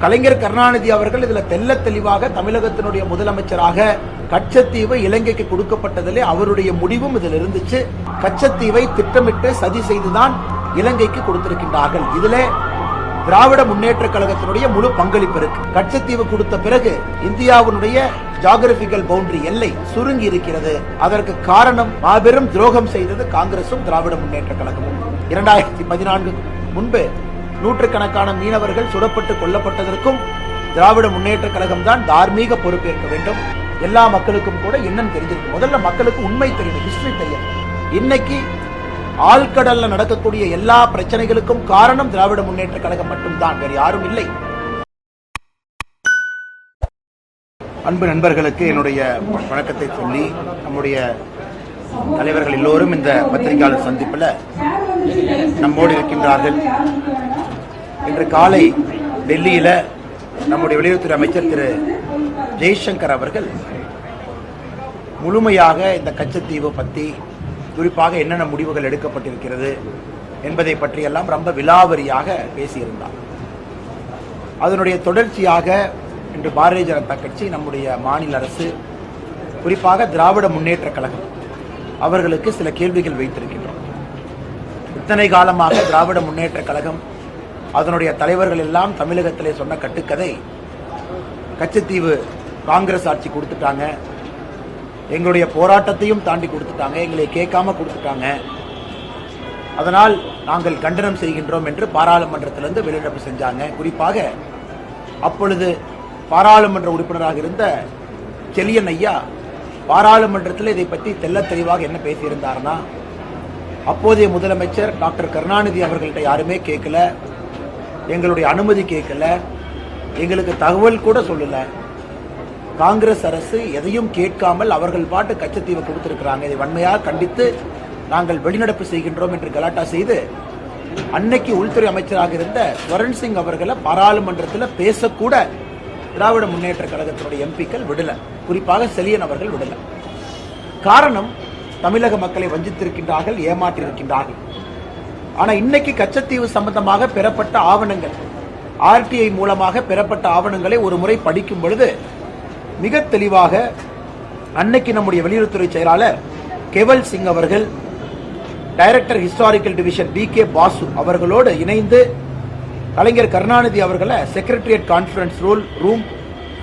கலைஞர் கருணாநிதி அவர்கள் இதுல தெல்ல தெளிவாக தமிழகத்தினுடைய முதலமைச்சராக கச்சத்தீவு இலங்கைக்கு கொடுக்கப்பட்டதிலே அவருடைய முடிவும் இதில் இருந்துச்சு. கச்சத்தீவை திட்டமிட்டு சதி செய்துதான் இலங்கைக்கு கொடுத்திருக்கின்றார்கள். இதுல திராவிட முன்னேற்ற கழகத்தினுடைய முழு பங்களிப்பு இருக்கு. கச்சத்தீவு கொடுத்த பிறகு இந்தியாவுடைய ஜியோகிராபிக்கல் பவுண்டரி எல்லை சுருங்கி இருக்கிறது. அதற்கு காரணம் மாபெரும் துரோகம் செய்தது காங்கிரசும் திராவிட முன்னேற்ற கழகமும். 2014 முன்பு நூற்றுக்கணக்கான மீனவர்கள் சுடப்பட்டு கொல்லப்பட்டதற்கும் திராவிட முன்னேற்ற கழகம் தான் தார்மீக பொறுப்பேற்க வேண்டும். எல்லா மக்களுக்கும் கூட என்னன்னு தெரிஞ்சிருக்கு. முதல்ல மக்களுக்கு உண்மை தெரியும், ஹிஸ்டரி தெரியும். இன்னைக்கு ஆழ்கடல்ல நடக்கக்கூடிய எல்லா பிரச்சனைகளுக்கும் காரணம் திராவிட முன்னேற்ற கழகம் மட்டும்தான், வேறு யாரும் இல்லை. அன்பு நண்பர்களுக்கு என்னுடைய வணக்கத்தை சொல்லி, நம்முடைய தலைவர்கள் எல்லோரும் இந்த பத்திரிகையாளர் சந்திப்பில் நம்மோடு இருக்கின்றார்கள். இன்று காலை டெல்லியில நம்முடைய வெளியுறவுத்துறை அமைச்சர் திரு ஜெய்சங்கர் அவர்கள் முழுமையாக இந்த கச்சத்தீவு பற்றி, குறிப்பாக என்னென்ன முடிவுகள் எடுக்கப்பட்டிருக்கிறது என்பதை பற்றியெல்லாம் ரொம்ப விலாவரியாக பேசியிருந்தார். அதனுடைய தொடர்ச்சியாக இன்று பாரதிய ஜனதா கட்சி, நம்முடைய மாநில அரசு, குறிப்பாக திராவிட முன்னேற்ற கழகம் அவர்களுக்கு சில கேள்விகள் வைத்திருக்கின்றோம். இத்தனை காலமாக திராவிட முன்னேற்ற கழகம் அதனுடைய தலைவர்கள் எல்லாம் தமிழகத்திலே சொன்ன கட்டுக்கதை, கச்சத்தீவு காங்கிரஸ் ஆட்சி கொடுத்துட்டாங்க, எங்களுடைய போராட்டத்தையும் தாண்டி கொடுத்துட்டாங்க, எங்களை கேட்காம கொடுத்துட்டாங்க, அதனால் நாங்கள் கண்டனம் செய்கின்றோம் என்று பாராளுமன்றத்திலிருந்து வெளிநடப்பு செஞ்சாங்க. குறிப்பாக அப்பொழுது பாராளுமன்ற உறுப்பினராக இருந்த செலியன் ஐயா பாராளுமன்றத்தில் இதை பற்றி தெல்ல தெளிவாக என்ன பேசியிருந்தார்னா, அப்போதைய முதலமைச்சர் டாக்டர் கருணாநிதி அவர்கள்ட்ட யாருமே கேட்கல, எங்களுடைய அனுமதி கேட்கல, எங்களுக்கு தகவல் கூட சொல்லல, காங்கிரஸ் அரசு எதையும் கேட்காமல் அவர்கள் பாட்டு கச்சத்தீவை கொடுத்திருக்கிறாங்க, இதை வன்மையாக கண்டித்து நாங்கள் வெளிநடப்பு செய்கின்றோம் என்று கலாட்டா செய்து அன்னைக்கு உள்துறை அமைச்சராக இருந்த ஸ்வரன் சிங் அவர்களை பாராளுமன்றத்தில் பேசக்கூட திராவிட முன்னேற்ற கழகத்தினுடைய எம்பிக்கள் விடல, குறிப்பாக செலியன் அவர்கள் விடல. காரணம், தமிழக மக்களை வஞ்சித்திருக்கின்றார்கள், ஏமாற்றியிருக்கின்றார்கள். ஆனா இன்னைக்கு கச்சத்தீவு சம்பந்தமாக பெறப்பட்ட ஆவணங்கள், ஆர்டிஐ மூலமாக பெறப்பட்ட ஆவணங்களை ஒரு முறை படிக்கும் பொழுது மிக தெளிவாக அன்னைக்கு நம்முடைய வெளியுறவுத்துறை செயலாளர் கேவல் சிங் அவர்கள், director historical division BK Basu அவர்களோடு இணைந்து கலைஞர் கருணாநிதி அவர்களை secretariat conference room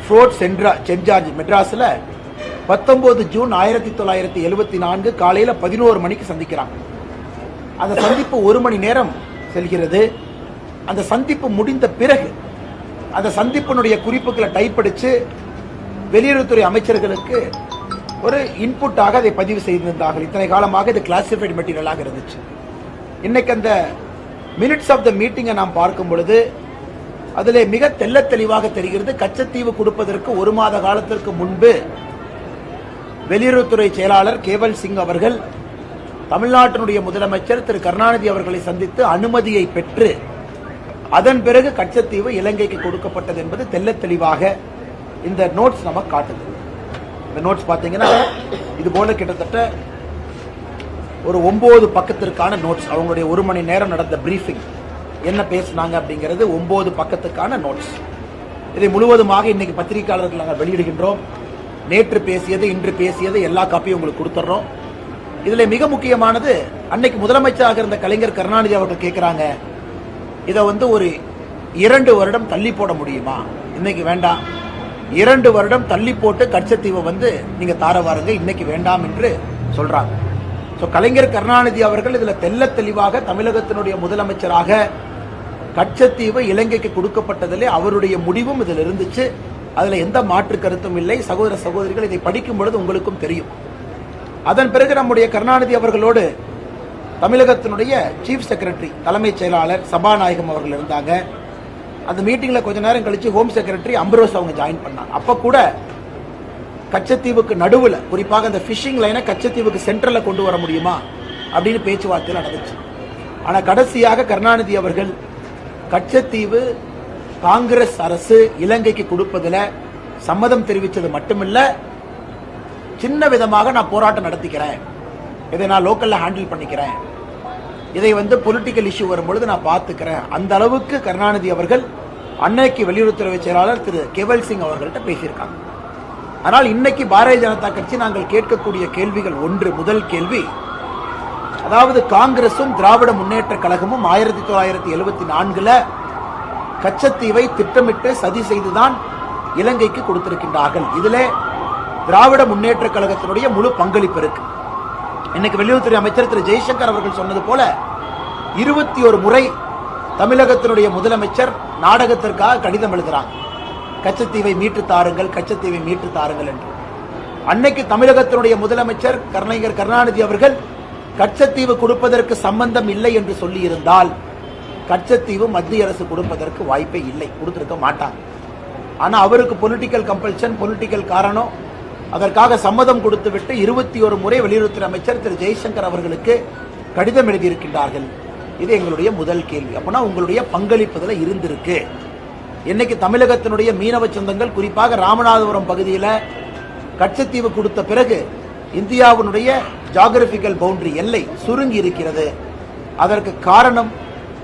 4 saint George மெட்ராஸ்ல 19 ஜூன் 1974 காலையில 11 மணிக்கு சந்திக்கிறாங்க. அந்த சந்திப்பு 1 மணி நேரம் செல்கிறது. அந்த சந்திப்பு முடிந்த பிறகு அந்த சந்திப்பினுடைய குறிப்புகளை டைப் அடிச்சு வெளியுறவுத்துறை அமைச்சர்களுக்கு ஒரு இன்புட்டாக அதை பதிவு செய்திருந்தார்கள். இத்தனை காலமாக இது கிளாசிஃபைடு மெட்டீரியலாக இருந்துச்சு. இன்னைக்கு அந்த மினிட்ஸ் ஆஃப் த மீட்டிங்கை நாம் பார்க்கும் பொழுது அதிலே மிக தெல்ல தெளிவாக தெரிகிறது, கச்சத்தீவு கொடுப்பதற்கு 1 மாத காலத்திற்கு முன்பு வெளியுறவுத்துறை செயலாளர் கேவல் சிங் அவர்கள் தமிழ்நாட்டினுடைய முதலமைச்சர் திரு கருணாநிதி அவர்களை சந்தித்து அனுமதியை பெற்று அதன் பிறகு கச்சத்தீவு இலங்கைக்கு கொடுக்கப்பட்டது என்பது தெல்ல தெளிவாக இந்த நோட்ஸ் நமக்கு காட்டுது. இந்த நோட்ஸ் பார்த்தீங்கன்னா இது போல கிட்டத்தட்ட ஒரு 9 பக்கத்திற்கான நோட்ஸ். அவங்களுடைய 1 மணி நேரம் நடந்த பிரீஃபிங், என்ன பேசினாங்க அப்படிங்கிறது 9 பக்கத்துக்கான நோட்ஸ். இதை முழுவதுமாக இன்னைக்கு பத்திரிகையாளர்கள் நாங்கள் வெளியிடுகின்றோம். நேற்று பேசியது, இன்று பேசியது எல்லா காப்பியும் உங்களுக்கு கொடுத்துட்றோம். இதுல மிக முக்கியமானது, அன்னைக்கு முதலமைச்சராக இருந்த கலைஞர் கருணாநிதி அவர்கள் கேட்கிறாங்க, இதை ஒரு 2 வருடம் தள்ளி போட முடியுமா? இன்னைக்கு வேண்டாம், 2 வருடம் தள்ளி போட்டு கச்சத்தீவை நீங்க தார வாருங்க, இன்னைக்கு வேண்டாம் என்று சொல்றாங்க. கலைஞர் கருணாநிதி அவர்கள் இதுல தெல்ல தெளிவாக தமிழகத்தினுடைய முதலமைச்சராக கச்சத்தீவு இலங்கைக்கு கொடுக்கப்பட்டதிலே அவருடைய முடிவும் இதில் இருந்துச்சு. அதுல எந்த மாற்று கருத்தும் இல்லை. சகோதர சகோதரிகள், இதை படிக்கும் பொழுது உங்களுக்கும் தெரியும். அதன் பிறகு நம்முடைய கருணாநிதி அவர்களோடு தமிழகத்தினுடைய சீஃப் செக்ரட்டரி, தலைமைச் செயலாளர் சபாநாயகம் அவர்கள் இருந்தாங்க. அந்த மீட்டிங்ல கொஞ்ச நேரம் கழிச்சு ஹோம் செக்ரட்டரி அம்பரோஸ் அவங்க ஜாயின் பண்ணாங்க. அப்ப கூட கச்சத்தீவுக்கு நடுவில், குறிப்பாக அந்த பிஷிங் லைனை கச்சத்தீவுக்கு சென்ட்ரல்ல கொண்டு வர முடியுமா அப்படின்னு பேச்சுவார்த்தையில் நடந்துச்சு. ஆனா கடைசியாக கருணாநிதி அவர்கள் கச்சத்தீவு காங்கிரஸ் அரசு இலங்கைக்கு கொடுப்பதில் சம்மதம் தெரிவித்தது மட்டுமில்ல, சின்ன விதமாக நான் போராட்டம் நடத்திக்கிறேன், இதை நான் லோக்கல்ல ஹேண்டில் பண்ணிக்கிறேன், இதை பொலிட்டிக்கல் இஷ்யூ வரும்பொழுது நான் பார்த்துக்கிறேன், அந்த அளவுக்கு கருணாநிதி அவர்கள் அன்னைக்கு வெளியுறவுத்துறை செயலாளர் திரு கேவல் சிங் அவர்கள்ட்ட பேசியிருக்காங்க. ஆனால் இன்னைக்கு பாரதிய ஜனதா கட்சி நாங்கள் கேட்கக்கூடிய கேள்விகள் முதல் கேள்வி, அதாவது காங்கிரசும் திராவிட முன்னேற்ற கழகமும் 1974 கச்சத்தீவை திட்டமிட்டு சதி செய்துதான் இலங்கைக்கு கொடுத்திருக்கின்றார்கள். இதிலே திராவிட முன்னேற்ற கழகத்தினுடைய முழு பங்களிப்பு இருக்கு. இன்னைக்கு வெளியுறவுத்துறை அமைச்சர் திரு ஜெய்சங்கர் அவர்கள் சொன்னது போல 21 முறை தமிழகத்தினுடைய முதலமைச்சர் நாடகத்திற்காக கடிதம் எழுதுறாங்க, கச்சத்தீவை மீட்டு தாருங்கள், கச்சத்தீவை மீட்டு தாருங்கள் என்று. அன்னைக்கு தமிழகத்தினுடைய முதலமைச்சர் கலைஞர் கருணாநிதி அவர்கள் கச்சத்தீவு கொடுப்பதற்கு சம்பந்தம் இல்லை என்று சொல்லி இருந்தால் கச்சத்தீவு மத்திய அரசு கொடுப்பதற்கு வாய்ப்பே இல்லை, கொடுத்திருக்க மாட்டாங்க. ஆனா அவருக்கு பொலிட்டிக்கல் கம்பல்ஷன், பொலிட்டிக்கல் காரணம், அதற்காக சம்மதம் கொடுத்துவிட்டு 21 முறை வெளியுறவுத்துறை அமைச்சர் திரு ஜெய்சங்கர் அவர்களுக்கு கடிதம் எழுதியிருக்கின்றார்கள். இது எங்களுடைய முதல் கேள்வி. அப்படின்னா உங்களுடைய பங்களிப்புல இருந்திருக்கு. இன்னைக்கு தமிழகத்தினுடைய மீனவ சொந்தங்கள், குறிப்பாக ராமநாதபுரம் பகுதியில் கச்சத்தீவு கொடுத்த பிறகு இந்தியாவினுடைய ஜியோகிராபிக்கல் பவுண்டரி எல்லை சுருங்கி இருக்கிறது. அதற்கு காரணம்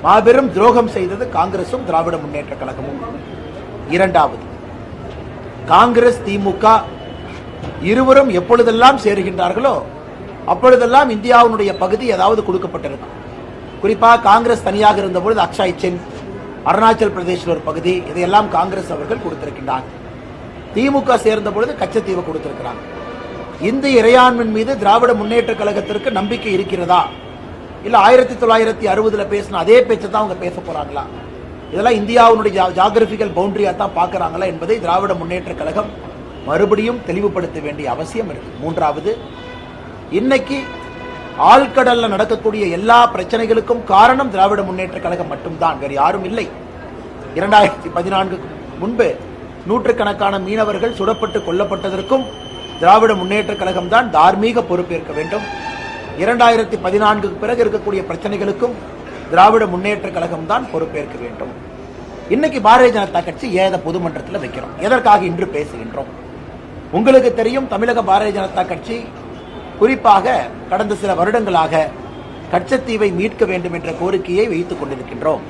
மாபெரும் துரோகம் செய்தது காங்கிரசும் திராவிட முன்னேற்ற கழகமும். இரண்டாவது, காங்கிரஸ் திமுக இருவரும் எப்பொழுதெல்லாம் சேருகின்றார்களோ அப்பொழுதெல்லாம் இந்தியாவினுடைய பகுதி ஏதாவது கொடுக்கப்பட்டிருக்கும். குறிப்பாக காங்கிரஸ் தனியாக இருந்த பொழுது அக்ஷய் சின், அருணாச்சல் பிரதேசில் ஒரு பகுதி, இதையெல்லாம் காங்கிரஸ் அவர்கள் கொடுத்திருக்கின்றார். திமுக சேர்ந்த பொழுது கச்சத்தீவை கொடுத்திருக்கிறாங்க. இந்திய இறையாண்மையின் மீது திராவிட முன்னேற்ற கழகத்திற்கு நம்பிக்கை இருக்கிறதா, இல்ல 1960 பேசின அதே பேச்சை தான் அவங்க பேச போறாங்களா, இதெல்லாம் இந்தியாவுடைய ஜியோகிராபிக்கல் பவுண்டரியா தான் பார்க்கறாங்களா என்பதை திராவிட முன்னேற்ற கழகம் மறுபடியும் தெளிவுபடுத்த வேண்டிய அவசியம் இருக்கு. மூன்றாவது, இன்னைக்கு ஆழ்கடல்ல நடக்கக்கூடிய எல்லா பிரச்சனைகளுக்கும் காரணம் திராவிட முன்னேற்ற கழகம் மட்டும்தான், வேறு யாரும் இல்லை. 2014 முன்பு நூற்றுக்கணக்கான மீனவர்கள் சுடப்பட்டு கொல்லப்பட்டதற்கும் திராவிட முன்னேற்ற கழகம் தான் தார்மீக பொறுப்பேற்க வேண்டும். 2014 பிறகு இருக்கக்கூடிய பிரச்சனைகளுக்கும் திராவிட முன்னேற்ற கழகம் தான் பொறுப்பேற்க வேண்டும். இன்னைக்கு பாரதிய ஜனதா கட்சி ஏத பொதுமன்றத்தில் வைக்கிறோம், எதற்காக இன்று பேசுகின்றோம்? உங்களுக்கு தெரியும், தமிழக பாரதிய ஜனதா கட்சி குறிப்பாக கடந்த சில வருடங்களாக கச்சத்தீவை மீட்க வேண்டும் என்ற கோரிக்கையை வைத்துக் கொண்டிருக்கின்றோம்.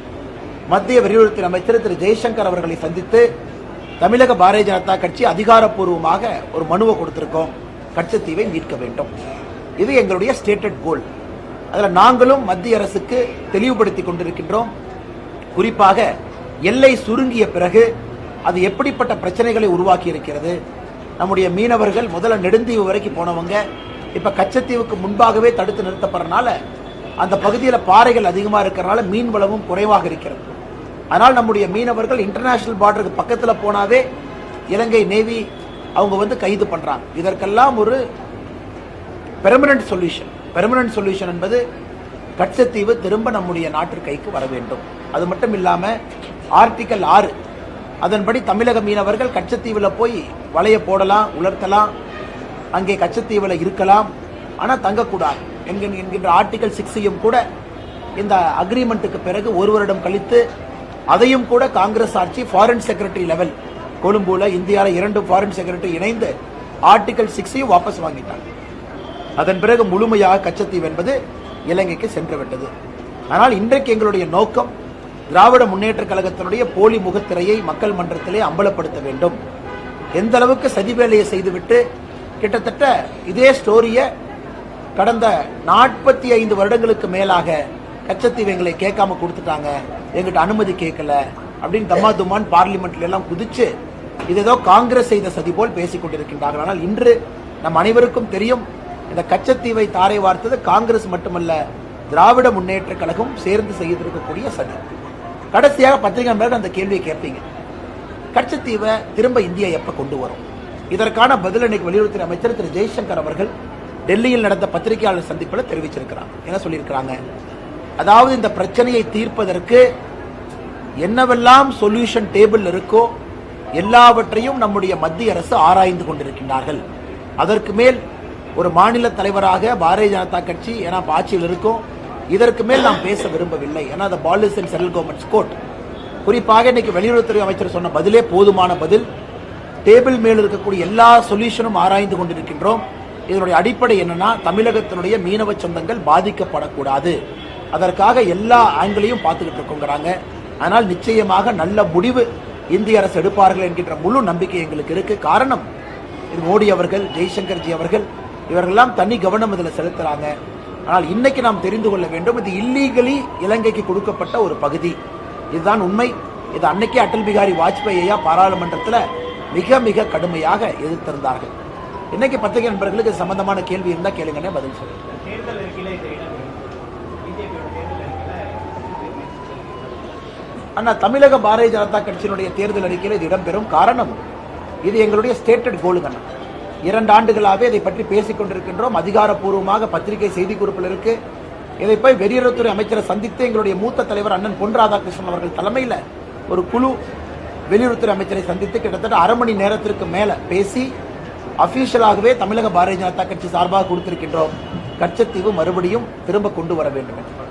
மத்திய வெளியுறவுத்துறை அமைச்சர் திரு ஜெய்சங்கர் அவர்களை சந்தித்து தமிழக பாரதிய ஜனதா கட்சி அதிகாரப்பூர்வமாக ஒரு மனுவை கொடுத்திருக்கோம், கச்சத்தீவை மீட்க வேண்டும். இது எங்களுடைய ஸ்டேட்டட் கோல். அதில் நாங்களும் மத்திய அரசுக்கு தெளிவுபடுத்தி கொண்டிருக்கின்றோம். குறிப்பாக எல்லை சுருங்கிய பிறகு அது எப்படிப்பட்ட பிரச்சனைகளை உருவாக்கி இருக்கிறது. நம்முடைய மீனவர்கள் முதல்ல நெடுந்தீவு வரைக்கும் போனவங்க இப்ப கச்சத்தீவுக்கு முன்பாகவே தடுத்து நிறுத்தப்படுறதுனால அந்த பகுதியில் பாறைகள் அதிகமாக இருக்கிறதுனால மீன் வளமும் குறைவாக இருக்கிறது. அதனால் நம்முடைய மீனவர்கள் இன்டர்நேஷனல் பார்டருக்கு பக்கத்தில் போனாவே இலங்கை நேவி அவங்க கைது பண்றாங்க. இதற்கெல்லாம் ஒரு பெர்மனன்ட் சொல்யூஷன் என்பது கச்சத்தீவு திரும்ப நம்முடைய நாட்டு கைக்கு வர வேண்டும். அது மட்டும் இல்லாம ஆர்டிகல் 6 அதன்படி தமிழக மீனவர்கள் கச்சத்தீவில் போய் வலைய போடலாம், உலர்த்தலாம், அங்கே கச்சத்தீவில் இருக்கலாம், ஆனா தங்கக்கூடாது என்கின்ற ஆர்டிகல் 6 கூட இந்த அக்ரிமெண்ட்டுக்கு பிறகு ஒரு வருடம் கழித்து அதையும் கூட காங்கிரஸ் ஆட்சி ஃபாரின் செக்ரட்டரி லெவல் கொழும்புல இந்தியாவில் 2 ஃபாரின் செக்ரட்டரி இணைந்து ஆர்டிகல் 6 வாபஸ் வாங்கிட்டாங்க. அதன் பிறகு முழுமையாக கச்சத்தீவு என்பது இலங்கைக்கு சென்று விட்டது. ஆனால் இன்றைக்கு எங்களுடைய நோக்கம் திராவிட முன்னேற்ற கழகத்தினுடைய போலி முகத்திரையை மக்கள் மன்றத்திலே அம்பலப்படுத்த வேண்டும். எந்த அளவுக்கு சதி வேலையை செய்துவிட்டு கிட்டத்தட்ட இதே ஸ்டோரியை கடந்த 45 வருடங்களுக்கு மேலாக கச்சத்தீவு எங்களை கேட்காம கொடுத்துட்டாங்க, எங்கிட்ட அனுமதி கேட்கல அப்படின்னு தம்மாதுமான் பார்லிமெண்ட்ல எல்லாம் குதிச்சு இது ஏதோ காங்கிரஸ் செய்த சதி போல் பேசிக் கொண்டிருக்கின்றார்கள். ஆனால் இன்று நம் அனைவருக்கும் தெரியும், இந்த கச்சத்தீவை தாரை வார்த்தது காங்கிரஸ் மட்டுமல்ல, திராவிட முன்னேற்ற கழகம் சேர்ந்து செய்திருக்கக்கூடிய சதி. கடைசியாக பத்திரிகை மேல அந்த கேள்வியை கேட்பீங்க, கச்சத்தீவை திரும்ப இந்தியா எப்ப கொண்டு வரும்? இதற்கான பதில் இன்னைக்கு வெளியுறவுத்துறை அமைச்சர் திரு ஜெய்சங்கர் அவர்கள் டெல்லியில் நடந்த பத்திரிகையாளர் சந்திப்பில் தெரிவிச்சிருக்கிறாங்க. என்ன சொல்லியிருக்கிறாங்க? அதாவது இந்த பிரச்சனையை தீர்ப்பதற்கு என்னவெல்லாம் சொல்யூஷன் டேபிள் இருக்கோ எல்லாவற்றையும் நம்முடைய மத்திய அரசு ஆராய்ந்து கொண்டிருக்கின்றார்கள். அதற்கு மேல் ஒரு மாநில தலைவராக பாரதிய ஜனதா கட்சி ஏன்னா ஆட்சியில் இருக்கும், இதற்கு மேல் நாம் பேச விரும்பவில்லை. ஏன்னா the ball is in central government's court. குறிப்பாக இன்னைக்கு வெளியுறவுத்துறை அமைச்சர் சொன்ன பதிலே போதுமான பதில். டேபிள் மேல் இருக்கக்கூடிய எல்லா சொல்யூஷனும் ஆராய்ந்து கொண்டிருக்கின்றோம். இதனுடைய அடிப்படை என்னன்னா, தமிழகத்தினுடைய மீனவ சொந்தங்கள் பாதிக்கப்படக்கூடாது, அதற்காக எல்லா ஆங்கிளையும் பார்த்துக்கிட்டு இருக்கோங்கிறாங்க. ஆனால் நிச்சயமாக நல்ல முடிவு இந்திய அரசு எடுப்பார்கள் என்கின்ற முழு நம்பிக்கை எங்களுக்கு இருக்கு. காரணம், இது மோடி அவர்கள், ஜெய்சங்கர்ஜி அவர்கள் இவர்களெல்லாம் தனி கவனம் இதில் செலுத்துறாங்க. ஆனால் இன்னைக்கு நாம் தெரிந்து கொள்ள வேண்டும், இது இல்லீகலி இலங்கைக்கு கொடுக்கப்பட்ட ஒரு பகுதி. இதுதான் உண்மை. இது அன்னைக்கே அடல் பிகாரி வாஜ்பாய் ஐயா பாராளுமன்றத்தில் மிக மிக கடுமையாக எதிர்த்திருந்தார்கள். இன்னைக்கு பத்திரிகை நண்பர்களுக்கு சம்பந்தமான கேள்வி இருந்தால் கேளுங்கன்னே பதில் சொல்லுங்க. அண்ணா, தமிழக பாரதிய ஜனதா கட்சியினுடைய தேர்தல் அறிக்கையில் இது இடம்பெறும். காரணம், இது எங்களுடைய ஸ்டேட்டட் கோலுங்க. 2 ஆண்டுகளாகவே இதை பற்றி பேசிக் கொண்டிருக்கின்றோம். அதிகாரப்பூர்வமாக பத்திரிகை செய்தி குறிப்பில் இருக்கு. இதை போய் வெளியுறவுத்துறை அமைச்சரை சந்தித்து எங்களுடைய மூத்த தலைவர் அண்ணன் பொன் ராதாகிருஷ்ணன் அவர்கள் தலைமையில் ஒரு குழு வெளியுறவுத்துறை அமைச்சரை சந்தித்து கிட்டத்தட்ட அரை மணி நேரத்திற்கு மேல பேசி அபிஷியலாகவே தமிழக பாரதிய ஜனதா கட்சி சார்பாக கொடுத்திருக்கின்றோம். கச்சத்தீவு மறுபடியும் திரும்ப கொண்டு வர வேண்டும் என்று.